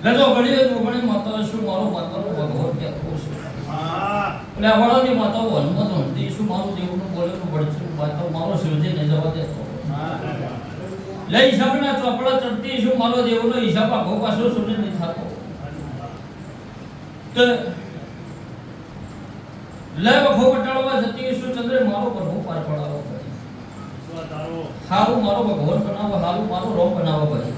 લજો ઘડી જોગણી માતા શું મારો માતાનો ભગવાન કે ખુશ હા એટલે વળોની માતાઓ હનુમત હતી શું મારું દેવનું બોલેલું પડશે માતા મારો શિવજીને જવા દેતો હા લઈ હિસાબના ચોપડા ચડતી શું મારો દેવનો હિસાબ આખો પાછો સુને નહીં થતો તો લે વખો પટાળવા જતી શું ચંદ્રે મારો પ્રભુ પાર પડાવો ભાઈ હારું મારો ભગવાન બનાવો હારું મારો રોમ બનાવો ભાઈ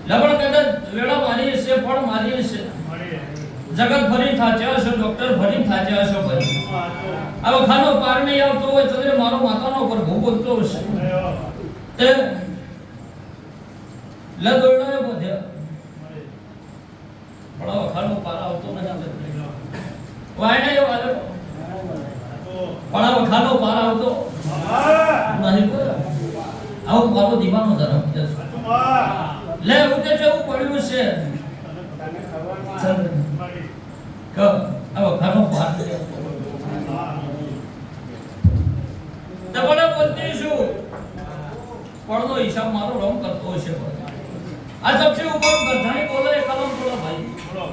લબડ કદા વેળા મારી છે પણ મારી છે જગત ભરી થાચ્યા છે ડોક્ટર ભરી થાચ્યા છે ભાઈ આવો ખાનો પાર નહીં આવતો હોય ચંદ્રે મારો માતાનો પર ભૂ બોલતો હશે તે લે દોડે બધે બળો ખાનો પારા આવતો નથી વાય ને એ વાલે પણ ખાનો પારા આવતો નહીં આવું મારો દીવાનો ધર્મ છે લે ઉતે છે એવું પડ્યું છે ક આવો ખાનો પાર તબડે બોલતી છું પડનો હિસાબ મારો રોંગ કરતો છે આ સબસે ઉપર ગધાણી બોલે કલમ બોલો ભાઈ બોલો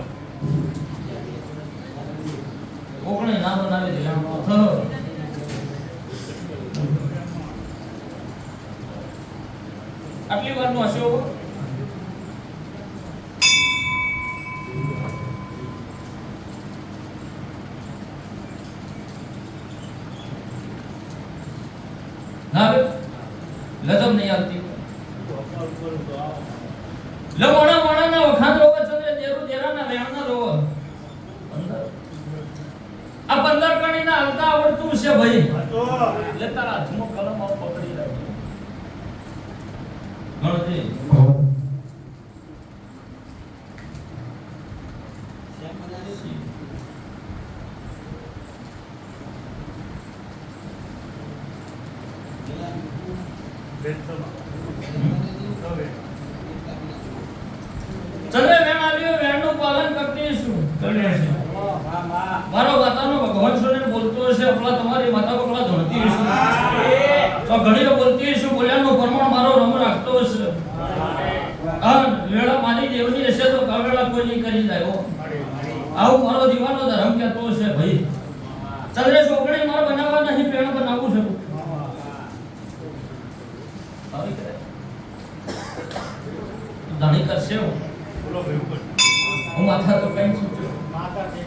કોકણે નામ બનાવી દે આટલી વાર નો હશો ના લજમ નહીં આવતી લમોણા મોણા ના વખાણ રોવ ચંદ્ર દેરુ દેરા ના વેણ ના રોવ 15 કણી ના હલતા આવડતું છે ભાઈ લે તારા હાથમાં કલમ આવ પકડી રાખજો ગણતરી ચંદ્ર વેણ આવ્યો વેણ નું પાલન કરતી છું કરે છે મારો માતાનો ભગવાન સોને બોલતો છે આપલા તમારી માતા બકલા ધોળતી છે તો ઘણીઓ બોલતી છે બોલ્યાનો પ્રમાણ મારો રમ રાખતો છે આ વેળા મારી દેવની હશે તો કાવેળા કોઈ નહીં કરી જાય આવું મારો દીવાનો ધર્મ કહેતો છે ભાઈ ચંદ્રે ચોકડી માર બનાવવા નહીં પેણ બનાવું છે દાણી કરશે બોલો ભાઈ ઉપર હું માથા તો કઈ છું માથા છે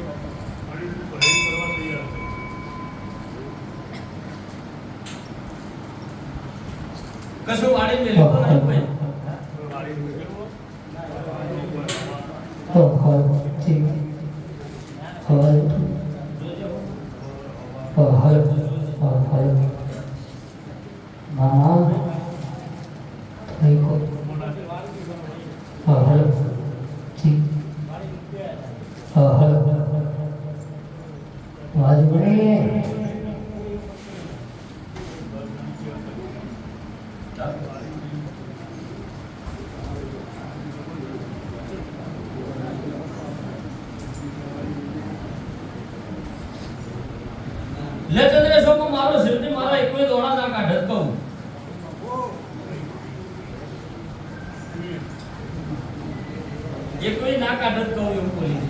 કશું વાડી મેલ્યો તો નહીં ભાઈ વાડી મેલ્યો ઠીક મામા થઈ કો હેલો ઠીક હેલો વાજબણી લે ચંદ્ર સોમ મારો શિવજી મારા એકવે દોણા ના કાઢત કહું એકવે ના કાઢત કહું એવું બોલી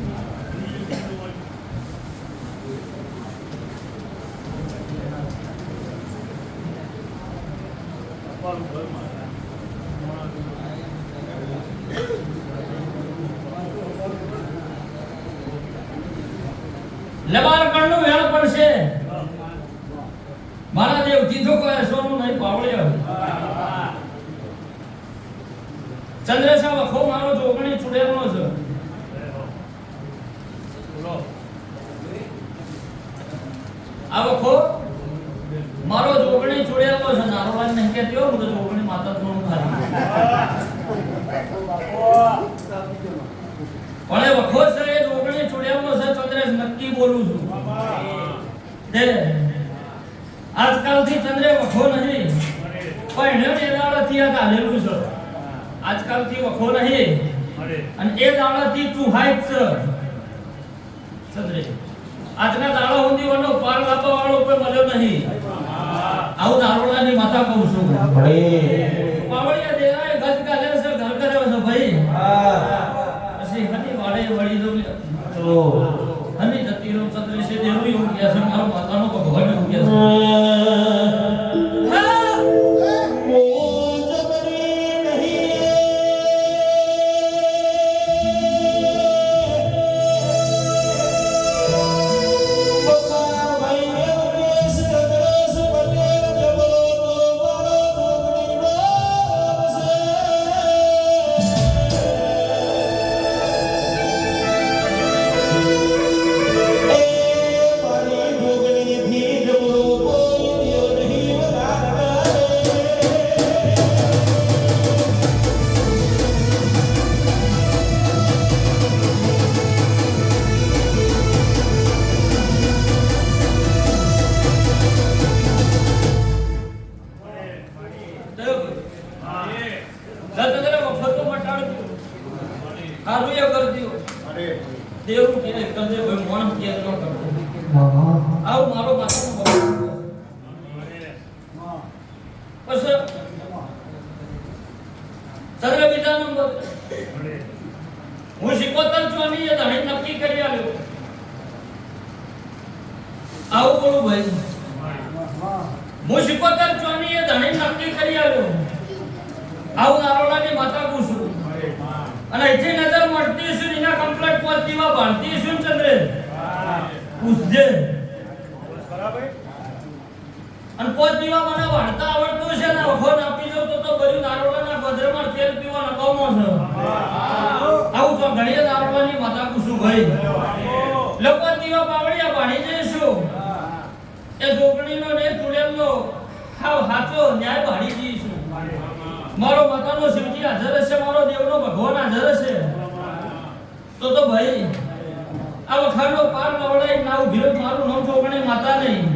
લબાર કણનું વેણ પડશે મારા દેવ કીધું કે સોનું નહીં પાવળ્યો ચંદ્રેશા વખો મારો જોગણી છોડેલો છે આ વખો મારો જોગણી છોડેલો છે નારોલાલ નહીં કહેતી હો હું તો જોગણી માતા થોડું ખાલી પણ એ વખો છે એ જોગણી છોડેલો છે ચંદ્રેશ નક્કી બોલું છું દે આજકાલથી ચંદ્રે વખો નહીં પણ એને દાડાથી આ ચાલેલું છે આજકાલથી વખો નહીં અને એ દાડાથી ચુહાઈ છે ચંદ્રે આજના દાડા સુધી વનો પાર લાપા વાળો કોઈ મળ્યો નહીં આવું નારોડાની માતા કહું છું પાવળિયા દેરાય ગજ ગાલે છે ઘર કરે છે ભાઈ પછી હની વાળે વળી દો હની જતી રો ચંદ્રે છે દેવું એવું કહે છે મારો માતાનો ભગવાન એવું કહે છે ચંદ્ર વખતો મટાડજો હારું એ કરજો દેવું કે કદે ભાઈ મોણ કે ન કરતો આવ મારો માતાનો ભગવાન પછી ચંદ્ર બીજા નંબર હું 77 ચોની એ ધણી નક્કી કરી આલ્યો આવું બોલું ભાઈ હું 77 ચોની એ ધણી નક્કી કરી આલ્યો આવું નારોલાની માતા પૂછું અને અહીંથી નજર મળતી છે એના કમ્પ્લીટ પહોંચતીમાં ભણતી છે ચંદ્રે પૂછજે બરાબર અને પહોંચતીમાં મને ભણતા આવડતું છે ને વખો આપી દો તો બર્યું નારોલાના ગોદરમાં તેલ પીવા નકામો છે આવું તો ઘણી નારોલાની માતા પૂછું ભાઈ લોકો દીવા પાવડિયા ભણી જઈશું એ જોગણીનો ને ચુડેલનો હાવ હાચો ન્યાય ભણી જઈશું મારો માતાનો શિવજી હાજર હશે મારો દેવનો ભગવાન હાજર હશે તો ભાઈ આ વખાણનો પાર નવડાઈ ના ઉભી મારું નામ ચોકણી માતા નહીં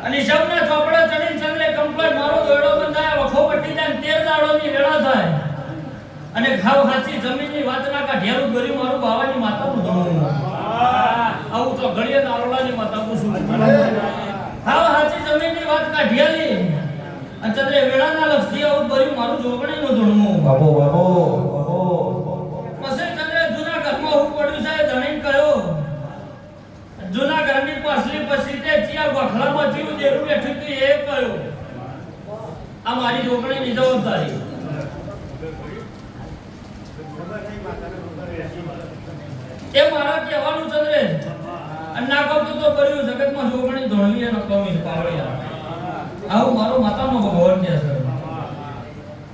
અને શબના ચોપડા ચડીને ચંદ્રે કમ્પ્લીટ મારો દોડો બંધાય વખો પટી જાય 13 દાડોની વેળા થાય અને ખાવ હાચી જમીનની વાત ના કાઢ્યારું ગરી મારું બાવાની માતાનું ધણું આવું તો ઘડીએ નારોલાની માતા પૂછું ખાવ હાચી જમીનની વાત કાઢ્યાલી અને ચંદ્રે વેળાના લક્ષથી આવું ભર્યું મારું જોગણીનું ધણું બાબો પછી ચંદ્રે જૂના ઘરમાં હું પડ્યું છે ધણી કયો જૂના ઘરની પાછલી પછી તે ચિયા વખલામાં જીવ દેરું બેઠું હતું એ કયો આ મારી જોગણીની જવાબદારી એ મારા કહેવાનું ચંદ્રે અને ના કહું તો કર્યું જગતમાં જોગણી ધણવી ન કમી પાવડિયા આવું મારો માતાનો ભગવાન કે છે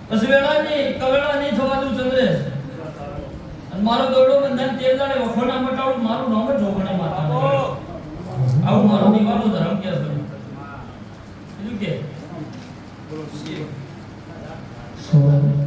પછી વેળાની કવેળાની થવા દઉં ચંદ્રેશ અને મારો દોડો બંધન 13 દાડે વખોના મટાડું મારું નામ જ જોગણી માતા આવું મારો દીવાનો ધર્મ કે છે બીજું કે સોળ